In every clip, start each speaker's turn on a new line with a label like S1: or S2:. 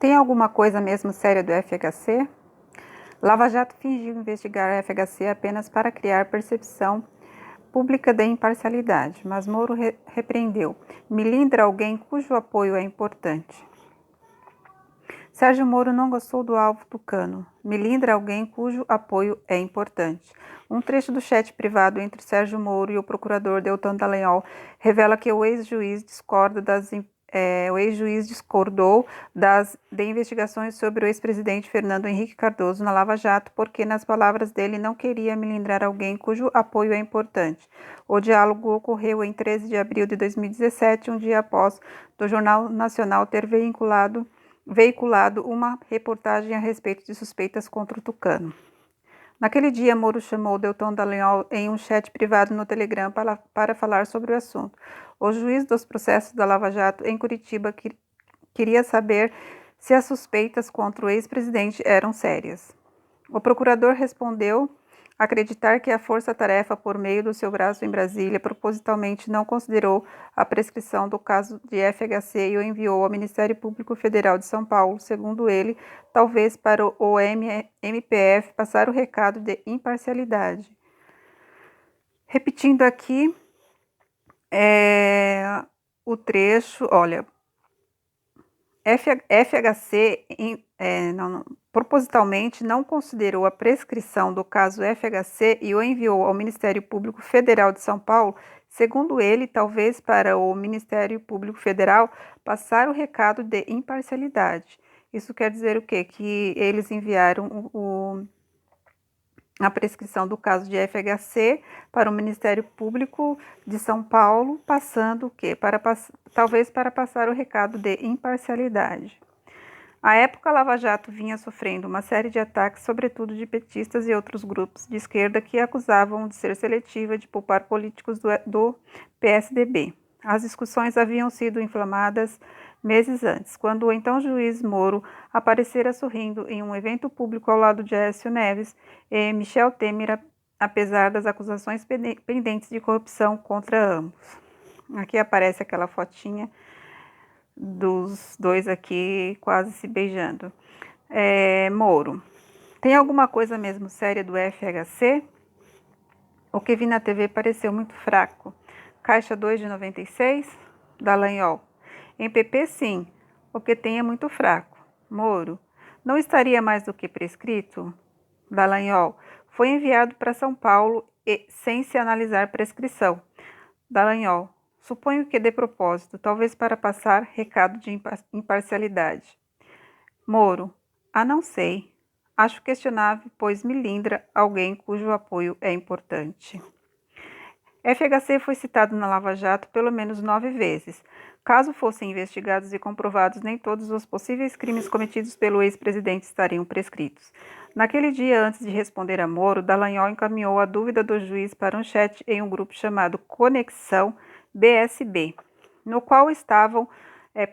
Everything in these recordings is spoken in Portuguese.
S1: Tem alguma coisa mesmo séria do FHC? Lava Jato fingiu investigar a FHC apenas para criar percepção pública de imparcialidade, mas Moro repreendeu. Milindra alguém cujo apoio é importante. Sérgio Moro não gostou do alvo tucano. Milindra alguém cujo apoio é importante. Um trecho do chat privado entre Sérgio Moro e o procurador Deltan Dallagnol revela que o ex-juiz discordou de investigações sobre o ex-presidente Fernando Henrique Cardoso na Lava Jato porque, nas palavras dele, não queria milindrar alguém cujo apoio é importante. O diálogo ocorreu em 13 de abril de 2017, um dia após do Jornal Nacional ter veiculado uma reportagem a respeito de suspeitas contra o tucano. Naquele dia, Moro chamou Deltan Dallagnol em um chat privado no Telegram para falar sobre o assunto. O juiz dos processos da Lava Jato em Curitiba queria saber se as suspeitas contra o ex-presidente eram sérias. O procurador respondeu acreditar que a força-tarefa, por meio do seu braço em Brasília, propositalmente não considerou a prescrição do caso de FHC e o enviou ao Ministério Público Federal de São Paulo, segundo ele, talvez para o MPF passar o recado de imparcialidade. Repetindo aqui o trecho, olha, FHC propositalmente não considerou a prescrição do caso FHC e o enviou ao Ministério Público Federal de São Paulo, segundo ele, talvez para o Ministério Público Federal passar o recado de imparcialidade. Isso quer dizer o quê? Que eles enviaram a prescrição do caso de FHC para o Ministério Público de São Paulo, passando o quê? Talvez para passar o recado de imparcialidade. À época, a Lava Jato vinha sofrendo uma série de ataques, sobretudo de petistas e outros grupos de esquerda que acusavam de ser seletiva, de poupar políticos do PSDB. As discussões haviam sido inflamadas meses antes, quando o então juiz Moro aparecera sorrindo em um evento público ao lado de Aécio Neves e Michel Temer, apesar das acusações pendentes de corrupção contra ambos. Aqui aparece aquela fotinha dos dois aqui quase se beijando. Moro, tem alguma coisa mesmo séria do FHC? O que vi na TV pareceu muito fraco. Caixa 2 de 96? Dallagnol. Em PP, sim. O que tem é muito fraco. Moro. Não estaria mais do que prescrito? Dallagnol. Foi enviado para São Paulo sem se analisar prescrição. Dallagnol. Suponho que de propósito, talvez para passar recado de imparcialidade. Moro. Não sei. Acho questionável, pois milindra alguém cujo apoio é importante. FHC foi citado na Lava Jato pelo menos 9 vezes. Caso fossem investigados e comprovados, nem todos os possíveis crimes cometidos pelo ex-presidente estariam prescritos. Naquele dia, antes de responder a Moro, Dallagnol encaminhou a dúvida do juiz para um chat em um grupo chamado Conexão BSB, no qual estavam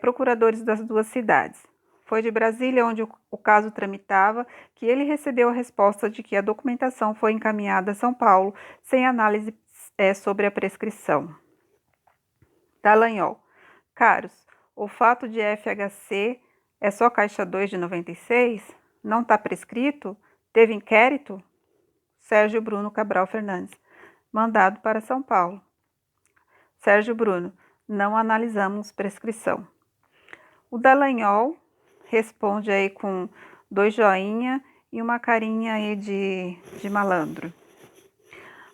S1: procuradores das duas cidades. Foi de Brasília, onde o caso tramitava, que ele recebeu a resposta de que a documentação foi encaminhada a São Paulo sem análise sobre a prescrição. Dallagnol. Caros, o fato de FHC é só caixa 2 de 96? Não está prescrito? Teve inquérito? Sérgio Bruno Cabral Fernandes. Mandado para São Paulo. Sérgio Bruno. Não analisamos prescrição. O Dallagnol responde aí com 2 joinha e uma carinha aí de malandro.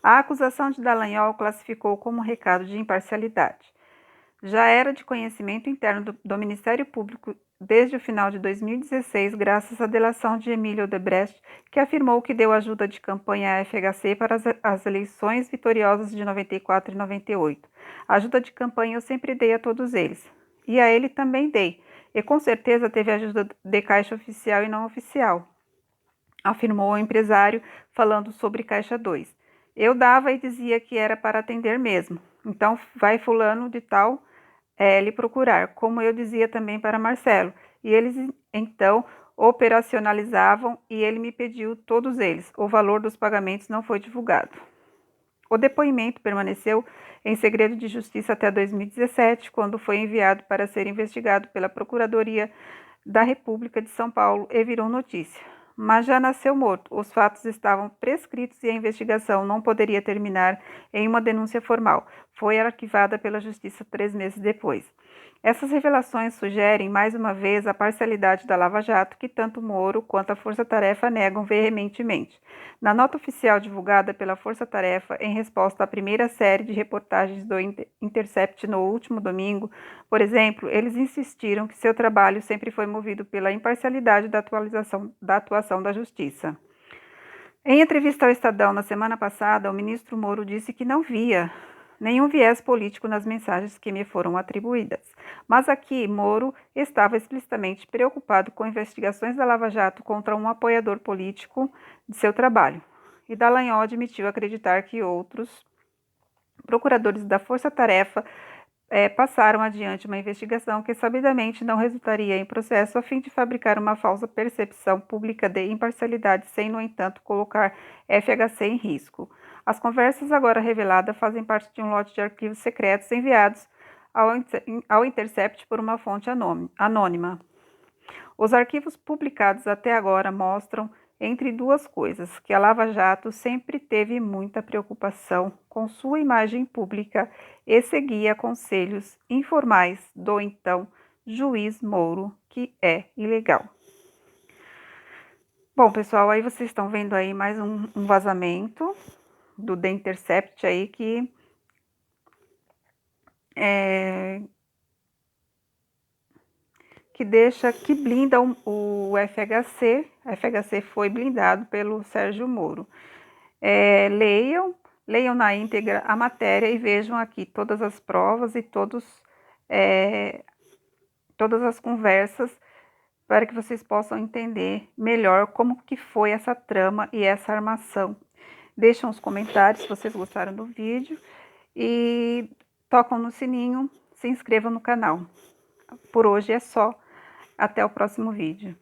S1: A acusação de Dallagnol classificou como recado de imparcialidade. Já era de conhecimento interno do Ministério Público desde o final de 2016, graças à delação de Emílio Odebrecht, que afirmou que deu ajuda de campanha à FHC para as eleições vitoriosas de 94 e 98. A ajuda de campanha eu sempre dei a todos eles. E a ele também dei. E com certeza teve ajuda de caixa oficial e não oficial, afirmou o empresário, falando sobre caixa 2. Eu dava e dizia que era para atender mesmo. Então vai fulano de tal lhe procurar, como eu dizia também para Marcelo. E eles então operacionalizavam e ele me pediu todos eles. O valor dos pagamentos não foi divulgado. O depoimento permaneceu em segredo de justiça até 2017, quando foi enviado para ser investigado pela Procuradoria da República de São Paulo e virou notícia. Mas já nasceu morto. Os fatos estavam prescritos e a investigação não poderia terminar em uma denúncia formal. Foi arquivada pela Justiça 3 meses depois. Essas revelações sugerem, mais uma vez, a parcialidade da Lava Jato, que tanto Moro quanto a Força Tarefa negam veementemente. Na nota oficial divulgada pela Força Tarefa, em resposta à primeira série de reportagens do Intercept no último domingo, por exemplo, eles insistiram que seu trabalho sempre foi movido pela imparcialidade da atuação da Justiça. Em entrevista ao Estadão na semana passada, o ministro Moro disse que não via nenhum viés político nas mensagens que me foram atribuídas. Mas aqui, Moro estava explicitamente preocupado com investigações da Lava Jato contra um apoiador político de seu trabalho. E Dallagnol admitiu acreditar que outros procuradores da Força Tarefa passaram adiante uma investigação que sabidamente não resultaria em processo a fim de fabricar uma falsa percepção pública de imparcialidade, sem, no entanto, colocar FHC em risco. As conversas agora reveladas fazem parte de um lote de arquivos secretos enviados ao Intercept por uma fonte anônima. Os arquivos publicados até agora mostram, entre duas coisas, que a Lava Jato sempre teve muita preocupação com sua imagem pública e seguia conselhos informais do então juiz Moro, que é ilegal. Bom, pessoal, aí vocês estão vendo aí mais um vazamento do The Intercept aí que blinda o FHC. A FHC foi blindado pelo Sérgio Moro. Leiam na íntegra a matéria e vejam aqui todas as provas e todas as conversas para que vocês possam entender melhor como que foi essa trama e essa armação. Deixam os comentários se vocês gostaram do vídeo e tocam no sininho, se inscrevam no canal. Por hoje é só. Até o próximo vídeo.